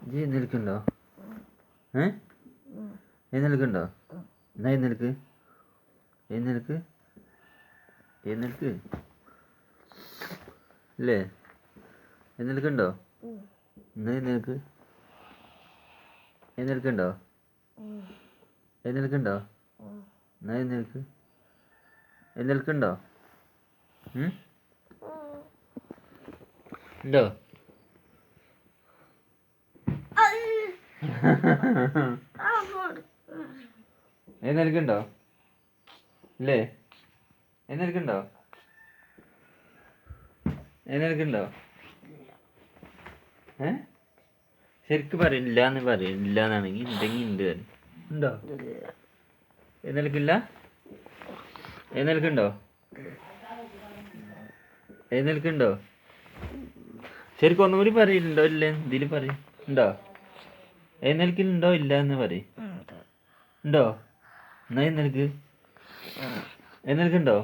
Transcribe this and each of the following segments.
G എഴുന്നേൽക്കുന്നുണ്ടോ? എഴുന്നേൽക്കുന്നുണ്ടോ? എന്നാ എഴുന്നേൽക്ക് എഴുന്നേൽക്ക് എഴുന്നേൽക്ക് ഇല്ലേ? എഴുന്നേൽക്കുന്നുണ്ടോ? എന്നാ എഴുന്നേൽക്ക് എഴുന്നേൽക്കുന്നുണ്ടോ? എഴുന്നേൽക്കുന്നുണ്ടോ? എന്നാ എഴുന്നേൽക്ക് എഴുന്നേൽക്കുന്നുണ്ടോ? ഉണ്ടോ? എഴുന്നേൽക്കുന്നുണ്ടോ? ഇല്ലേ? എഴുന്നേൽക്കുന്നുണ്ടോ? എഴുന്നേൽക്കുന്നുണ്ടോ? ശരിക്കും പറയും ഇല്ലാന്ന് പറയും. ഇല്ലാന്നാണെങ്കിൽ ഉണ്ടെങ്കിൽ ഉണ്ട് പറയും. ഉണ്ടോ? എഴുന്നേൽക്കില്ല? എഴുന്നേൽക്കുന്നുണ്ടോ? എഴുന്നേൽക്കുന്നുണ്ടോ? ശരിക്കും ഒന്നും കൂടി പറയുന്നുണ്ടോ? ഇല്ലേ ഇതിൽ പറയും. ഉണ്ടോ? എഴുന്നേൽക്കുന്നുണ്ടോ? ഇല്ല എന്ന് പറയും. ഉണ്ടോ? എന്നാ എഴുന്നേൽക്ക് എഴുന്നേൽക്കുന്നുണ്ടോ?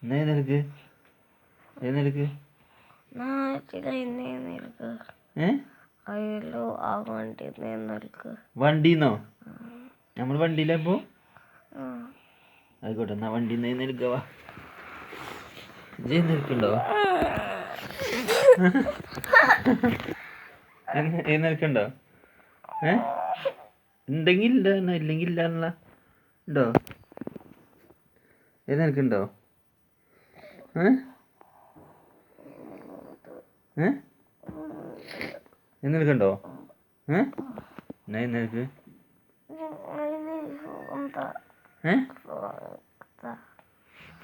എന്നാ എഴുന്നേൽക്ക് എഴുന്നേൽക്ക് വണ്ടിന്നോ? നമ്മൾ വണ്ടിയിലപ്പോ ആയിക്കോട്ടെ. എന്നാ വണ്ടിന്ന് എഴുന്നേൽക്കവാ. എഴുന്നേൽക്കുണ്ടോ? എഴുന്നേൽക്കുണ്ടോ? ഉണ്ടെങ്കിൽ ഇല്ല, ഇല്ലെങ്കിൽ ഇല്ല എന്നുള്ള. ഉണ്ടോ? എഴുന്നേൽക്കുണ്ടോ? എഴുന്നേൽക്കുണ്ടോ? എന്നാ എഴുന്നേൽക്ക്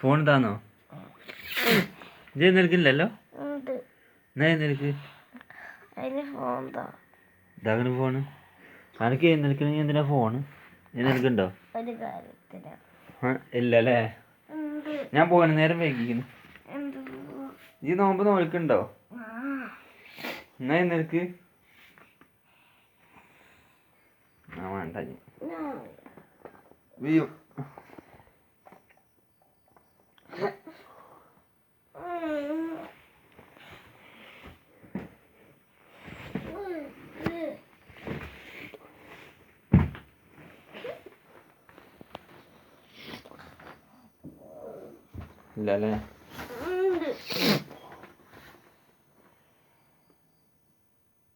ഫോൺ താന്നോ? എഴുന്നേൽക്കില്ലല്ലോ. എന്നാ എഴുന്നേൽക്ക് ഇതാകണ ഫോണ്. അനക്ക് എഴുന്നേൽക്കണമെങ്കിൽ എന്തിനാ ഫോണ്? എഴുന്നേൽക്കുണ്ടോ? ഇല്ല അല്ലേ? ഞാൻ പോകണ നേരം വൈകിക്കുന്നു. ഈ നോമ്പ് നോൽക്കുണ്ടോ? എന്നാ എഴുന്നേൽക്ക്. ആ വേണ്ട വീയും. ഇല്ല അല്ലേ?